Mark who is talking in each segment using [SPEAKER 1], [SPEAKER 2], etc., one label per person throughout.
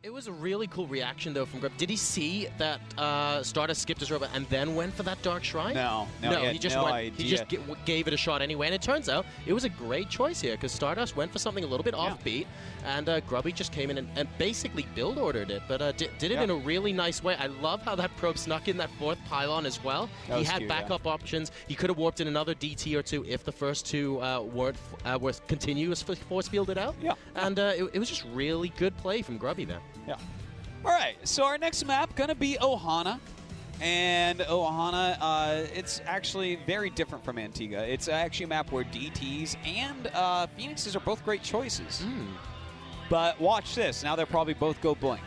[SPEAKER 1] It was a really cool reaction, though, from Grubby. Did he see that Stardust skipped his robot and then went for that Dark Shrine?
[SPEAKER 2] No,
[SPEAKER 1] he just gave it a shot anyway. And it turns out it was a great choice here because Stardust went for something a little bit offbeat, and Grubby just came in and basically build ordered it, but did it in a really nice way. I love how that probe snuck in that fourth pylon as well. He had backup options. He could have warped in another DT or two if the first two were continuous force fielded out. Yeah. And it was just really good play from Grubby there.
[SPEAKER 2] Yeah. All right, so our next map going to be Ohana. And Ohana, it's actually very different from Antigua. It's actually a map where DTs and Phoenixes are both great choices. But watch this. Now they'll probably both go blink.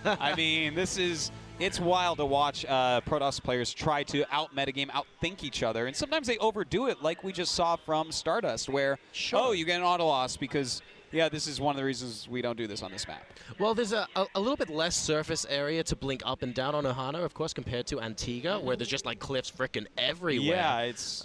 [SPEAKER 2] I mean, it's wild to watch Protoss players try to out-metagame, out-think each other. And sometimes they overdo it, like we just saw from Stardust, where, oh, you get an auto-loss because... Yeah, this is one of the reasons we don't do this on this map.
[SPEAKER 1] Well, there's a little bit less surface area to blink up and down on Ohana, of course, compared to Antigua, where there's just like cliffs frickin' everywhere.
[SPEAKER 2] Yeah, it's...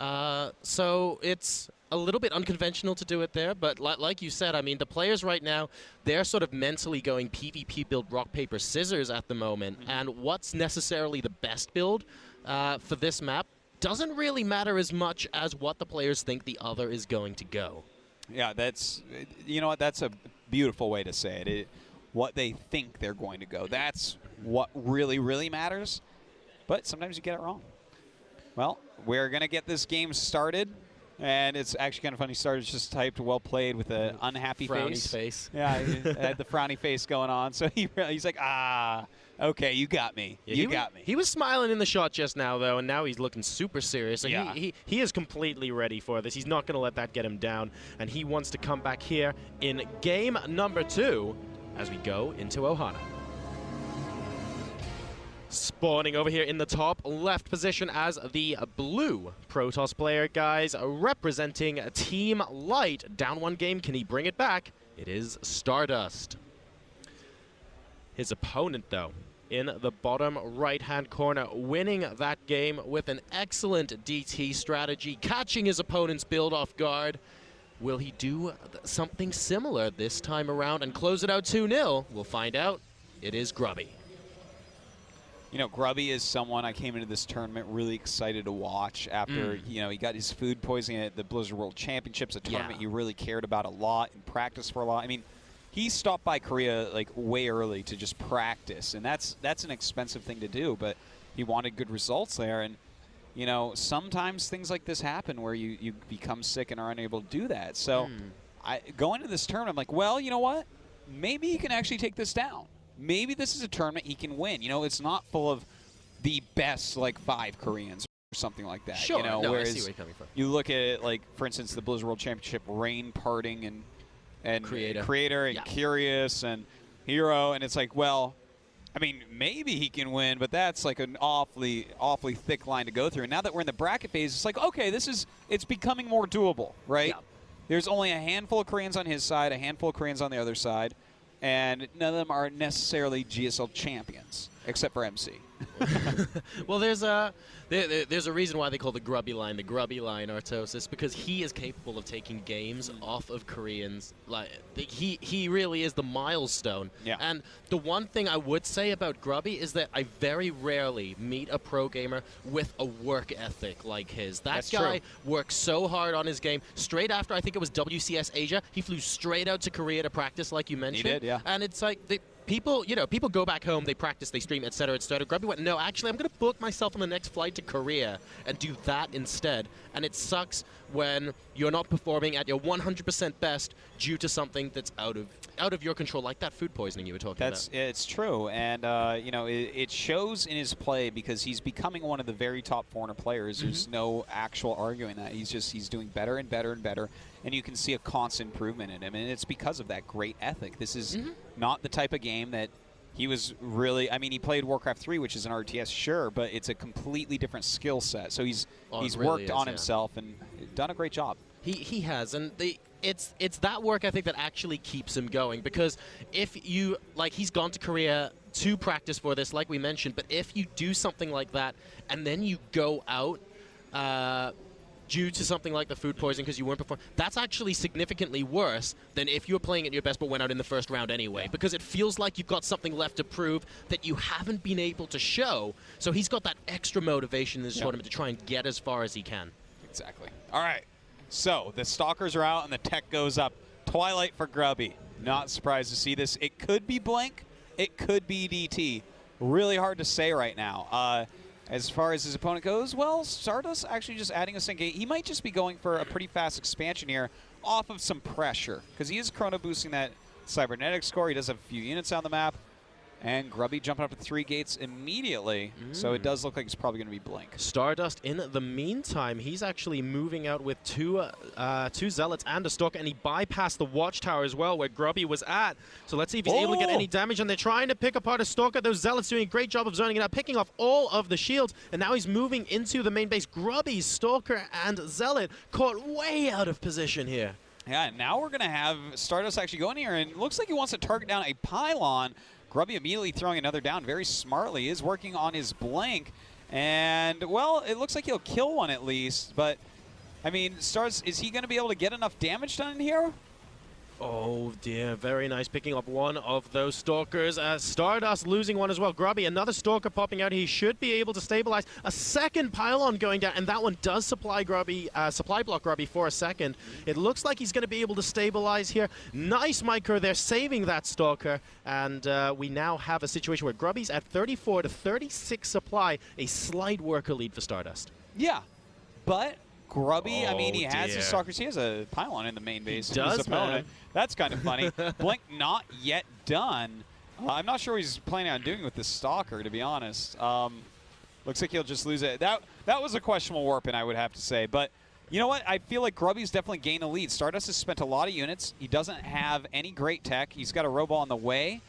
[SPEAKER 1] so it's a little bit unconventional to do it there, but like you said, I mean, the players right now, they're sort of mentally going PvP build rock, paper, scissors at the moment, and what's necessarily the best build for this map doesn't really matter as much as what the players think the other is going to go.
[SPEAKER 2] Yeah, that's, you know what, that's a beautiful way to say it. What they think they're going to go. That's what really, really matters. But sometimes you get it wrong. Well, we're going to get this game started. And it's actually kind of funny. Stardust just typed "well played" with an unhappy face. Yeah, he had the frowny face going on. So he's like, okay, you got me. Yeah, you got me.
[SPEAKER 1] He was smiling in the shot just now, though, and now he's looking super serious. So he is completely ready for this. He's not going to let that get him down, and he wants to come back here in game number 2 as we go into Ohana. Spawning over here in the top left position as the blue Protoss player, guys, representing Team Light. Down one game, can he bring it back? It is Stardust. His opponent, though, in the bottom right-hand corner, winning that game with an excellent DT strategy, catching his opponent's build off guard. Will he do something similar this time around and close it out 2-0? We'll find out. It is Grubby.
[SPEAKER 2] You know, Grubby is someone I came into this tournament really excited to watch after, you know, he got his food poisoning at the Blizzard World Championships, a tournament he really cared about a lot and practiced for a lot. I mean, he stopped by Korea, like, way early to just practice, and that's an expensive thing to do, but he wanted good results there. And, you know, sometimes things like this happen where you become sick and are unable to do that. So going into this tournament, I'm like, well, you know what? Maybe he can actually take this down. Maybe this is a tournament he can win. You know, it's not full of the best, like, 5 Koreans or something like that.
[SPEAKER 1] Sure,
[SPEAKER 2] you know,
[SPEAKER 1] no,
[SPEAKER 2] whereas
[SPEAKER 1] I see where you're coming from.
[SPEAKER 2] You look at it, like, for instance, the Blizzard World Championship, Rain Parting and Creator and Curious and Hero, and it's like, well, I mean, maybe he can win, but that's like an awfully thick line to go through. And now that we're in the bracket phase, it's like, okay, it's becoming more doable, right? Yeah. There's only a handful of Koreans on his side, a handful of Koreans on the other side. And none of them are necessarily GSL champions, except for MC.
[SPEAKER 1] Well, there's a reason why they call the Grubby line, Artos. It's because he is capable of taking games off of Koreans. Like he really is the milestone. Yeah. And the one thing I would say about Grubby is that I very rarely meet a pro gamer with a work ethic like his. That's guy works so hard on his game. Straight after, I think it was WCS Asia, he flew straight out to Korea to practice, like you mentioned.
[SPEAKER 2] He did, yeah.
[SPEAKER 1] And it's like people go back home, they practice, they stream, etc., etc. Grubby went, no, actually, I'm going to book myself on the next flight to Korea and do that instead. And it sucks when you're not performing at your 100% best due to something that's out of your control, like that food poisoning you were talking about.
[SPEAKER 2] It's true, and you know, it shows in his play because he's becoming one of the very top 400 players. There's no actual arguing that. He's doing better and better and better, and you can see a constant improvement in him, and it's because of that great ethic. This is not the type of game that he was really, I mean, he played Warcraft 3, which is an RTS, sure, but it's a completely different skill set. So he's worked on himself and done a great job.
[SPEAKER 1] He has, and it's that work ethic that actually keeps him going, because if you, like, he's gone to Korea to practice for this, like we mentioned, but if you do something like that and then you go out due to something like the food poisoning because you weren't performing, that's actually significantly worse than if you were playing at your best but went out in the first round anyway, because it feels like you've got something left to prove that you haven't been able to show. So he's got that extra motivation in this tournament to try and get as far as he can.
[SPEAKER 2] Exactly. All right. So the Stalkers are out and the tech goes up. Twilight for Grubby. Not surprised to see this. It could be Blink. It could be DT. Really hard to say right now. As far as his opponent goes, well, Stardust actually just adding a Syncate. He might just be going for a pretty fast expansion here off of some pressure, because he is chrono boosting that cybernetic score. He does have a few units on the map. And Grubby jumping up to 3 gates immediately, so it does look like it's probably going to be Blink.
[SPEAKER 1] Stardust, in the meantime, he's actually moving out with two Zealots and a Stalker, and he bypassed the Watchtower as well, where Grubby was at. So let's see if he's able to get any damage, and they're trying to pick apart a Stalker. Those Zealots doing a great job of zoning it out, picking off all of the shields, and now he's moving into the main base. Grubby's Stalker and Zealot caught way out of position here.
[SPEAKER 2] Yeah, and now we're going to have Stardust actually go in here, and it looks like he wants to target down a pylon. Grubby immediately throwing another down very smartly. He is working on his Blink. And, well, it looks like he'll kill one at least. But, I mean, Stars, is he going to be able to get enough damage done in here?
[SPEAKER 1] Oh dear, very nice, picking up one of those Stalkers. Stardust losing one as well. Grubby, another Stalker popping out. He should be able to stabilize. A second pylon going down, and that one does supply Grubby, supply block Grubby for a second. It looks like he's going to be able to stabilize here. Nice micro there, saving that Stalker. And we now have a situation where Grubby's at 34 to 36 supply, a slight worker lead for Stardust.
[SPEAKER 2] Yeah, but Grubby, I mean, he has his Stalkers. He has a pylon in the main base.
[SPEAKER 1] He does,
[SPEAKER 2] his opponent. That's kind of funny. Blink not yet done. I'm not sure what he's planning on doing with this Stalker, to be honest. Looks like he'll just lose it. That was a questionable warp-in, I would have to say. But you know what? I feel like Grubby's definitely gained a lead. Stardust has spent a lot of units. He doesn't have any great tech. He's got a Robo on the way.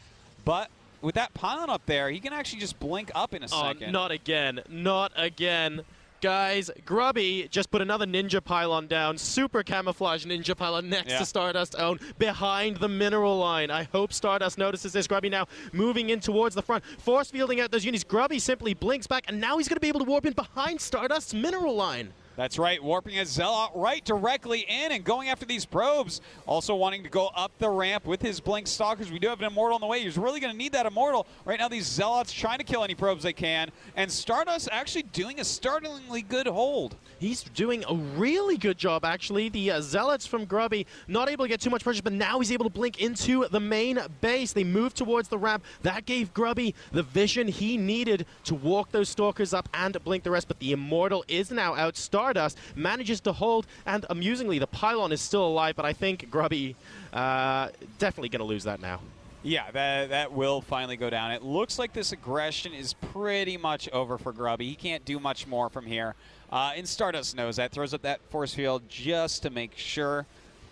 [SPEAKER 2] But with that pylon up there, he can actually just blink up in a second.
[SPEAKER 1] Not again. Not again. Guys, Grubby just put another ninja pylon down. Super camouflage ninja pylon next to Stardust's own, behind the mineral line. I hope Stardust notices this. Grubby now moving in towards the front, force fielding out those units. Grubby simply blinks back, and now he's going to be able to warp in behind Stardust's mineral line.
[SPEAKER 2] That's right, warping his Zealot right directly in and going after these probes. Also wanting to go up the ramp with his Blink Stalkers. We do have an Immortal on the way. He's really going to need that Immortal. Right now, these Zealots trying to kill any probes they can. And Stardust actually doing a startlingly good hold.
[SPEAKER 1] He's doing a really good job, actually. The Zealots from Grubby not able to get too much pressure, but now he's able to blink into the main base. They move towards the ramp. That gave Grubby the vision he needed to walk those Stalkers up and blink the rest. But the Immortal is now out. Stardust manages to hold, and amusingly, the pylon is still alive, but I think Grubby definitely going to lose that now.
[SPEAKER 2] Yeah, that will finally go down. It looks like this aggression is pretty much over for Grubby. He can't do much more from here. And Stardust knows that, throws up that force field just to make sure.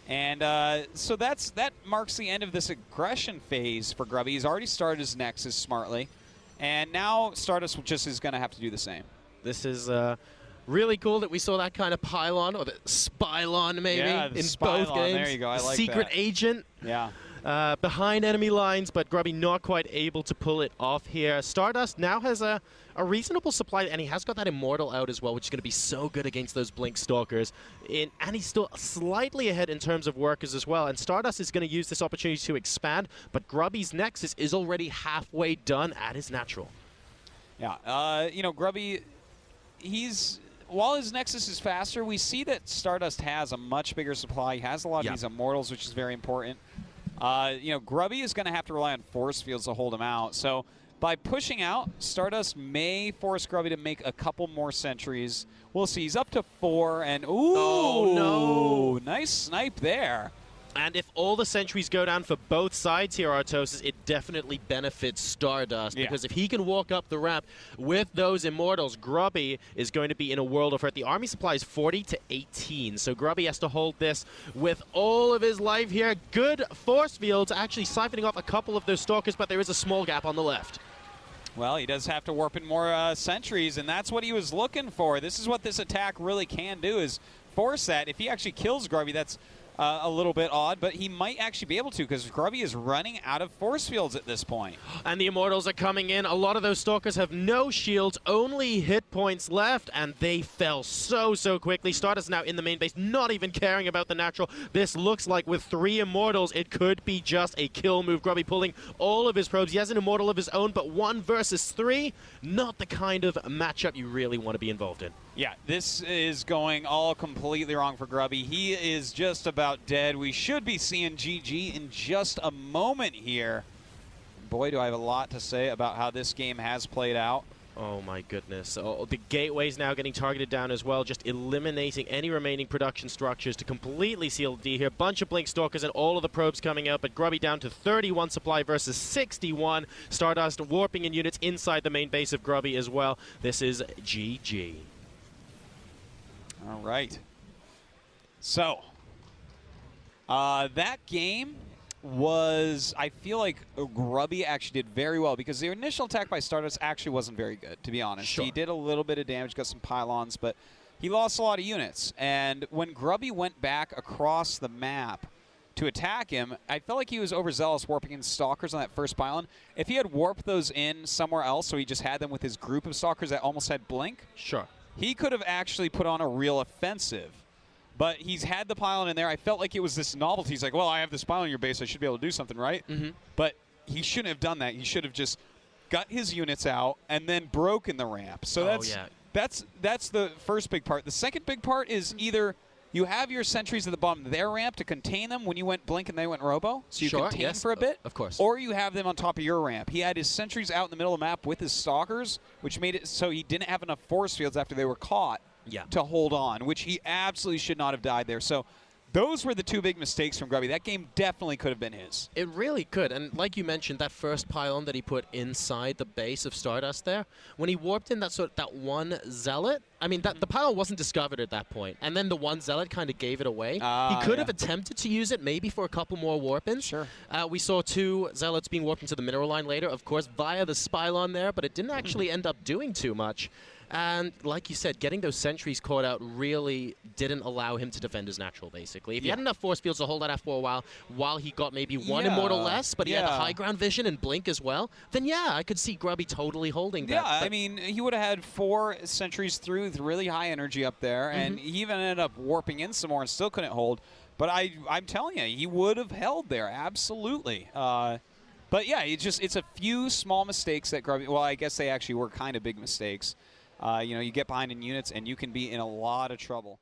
[SPEAKER 2] And so that marks the end of this aggression phase for Grubby. He's already started his Nexus smartly, and now Stardust just is going to have to do the same.
[SPEAKER 1] This is really cool that we saw that kind of pylon, or the spylon maybe,
[SPEAKER 2] in
[SPEAKER 1] both games.
[SPEAKER 2] There you go, I like
[SPEAKER 1] Secret
[SPEAKER 2] that.
[SPEAKER 1] agent.
[SPEAKER 2] Yeah.
[SPEAKER 1] Behind enemy lines, but Grubby not quite able to pull it off here. Stardust now has a reasonable supply, and he has got that Immortal out as well, which is going to be so good against those Blink Stalkers. And he's still slightly ahead in terms of workers as well, and Stardust is going to use this opportunity to expand, but Grubby's Nexus is already halfway done at his natural.
[SPEAKER 2] Yeah, you know, Grubby, while his Nexus is faster, we see that Stardust has a much bigger supply. He has a lot of these Immortals, which is very important. You know, Grubby is going to have to rely on force fields to hold him out. So by pushing out, Stardust may force Grubby to make a couple more sentries. We'll see. He's up to 4, and ooh,
[SPEAKER 1] oh, no.
[SPEAKER 2] Nice snipe there.
[SPEAKER 1] And if all the sentries go down for both sides here, Artosis, it definitely benefits Stardust. Because if he can walk up the ramp with those Immortals, Grubby is going to be in a world of hurt. The army supply is 40 to 18, so Grubby has to hold this with all of his life here. Good force fields, actually siphoning off a couple of those Stalkers, but there is a small gap on the left.
[SPEAKER 2] Well, he does have to warp in more sentries, and that's what he was looking for. This is what this attack really can do, is force that. If he actually kills Grubby, that's a little bit odd, but he might actually be able to because Grubby is running out of force fields at this point.
[SPEAKER 1] And the Immortals are coming in. A lot of those Stalkers have no shields, only hit points left, and they fell so quickly. Stardust now in the main base, not even caring about the natural. This looks like with 3 Immortals, it could be just a kill move. Grubby pulling all of his probes. He has an Immortal of his own, but 1 versus 3, not the kind of matchup you really want to be involved in.
[SPEAKER 2] Yeah, this is going all completely wrong for Grubby. He is just about dead. We should be seeing GG in just a moment here. Boy, do I have a lot to say about how this game has played out.
[SPEAKER 1] Oh my goodness. Oh, the gateway's now getting targeted down as well, just eliminating any remaining production structures to completely seal the D here. Bunch of Blink Stalkers and all of the probes coming out, but Grubby down to 31 supply versus 61. Stardust warping in units inside the main base of Grubby as well. This is GG.
[SPEAKER 2] All right. So, that game was, I feel like Grubby actually did very well because the initial attack by Stardust actually wasn't very good, to be honest.
[SPEAKER 1] Sure.
[SPEAKER 2] He did a little bit of damage, got some pylons, but he lost a lot of units. And when Grubby went back across the map to attack him, I felt like he was overzealous warping in Stalkers on that first pylon. If he had warped those in somewhere else, so he just had them with his group of Stalkers that almost had Blink,
[SPEAKER 1] sure,
[SPEAKER 2] he could have actually put on a real offensive. But he's had the pylon in there. I felt like it was this novelty. He's like, well, I have this pylon in your base. I should be able to do something, right? But he shouldn't have done that. He should have just got his units out and then broken the ramp. So that's the first big part. The second big part is either you have your sentries at the bottom of their ramp to contain them when you went Blink and they went Robo, so you contain for a bit.
[SPEAKER 1] Of course.
[SPEAKER 2] Or you have them on top of your ramp. He had his sentries out in the middle of the map with his Stalkers, which made it so he didn't have enough force fields after they were caught to hold on, which he absolutely should not have died there. So those were the 2 big mistakes from Grubby. That game definitely could have been his.
[SPEAKER 1] It really could. And like you mentioned, that first pylon that he put inside the base of Stardust there, when he warped in that 1 Zealot, I mean, the pylon wasn't discovered at that point. And then the 1 Zealot kind of gave it away. He could have attempted to use it maybe for a couple more warp-ins.
[SPEAKER 2] Sure.
[SPEAKER 1] We saw 2 Zealots being warped into the mineral line later, of course, via the Spylon there, but it didn't actually end up doing too much. And like you said, getting those sentries caught out really didn't allow him to defend his natural, basically. If he had enough force fields to hold that for a while he got maybe 1 Immortal less, but he had the high ground vision and Blink as well, then yeah, I could see Grubby totally holding that.
[SPEAKER 2] Yeah, I mean, he would have had 4 sentries through with really high energy up there, and he even ended up warping in some more and still couldn't hold. But I'm telling you, he would have held there, absolutely. But yeah, it's a few small mistakes that Grubby, well, I guess they actually were kind of big mistakes. You know, you get behind in units and you can be in a lot of trouble.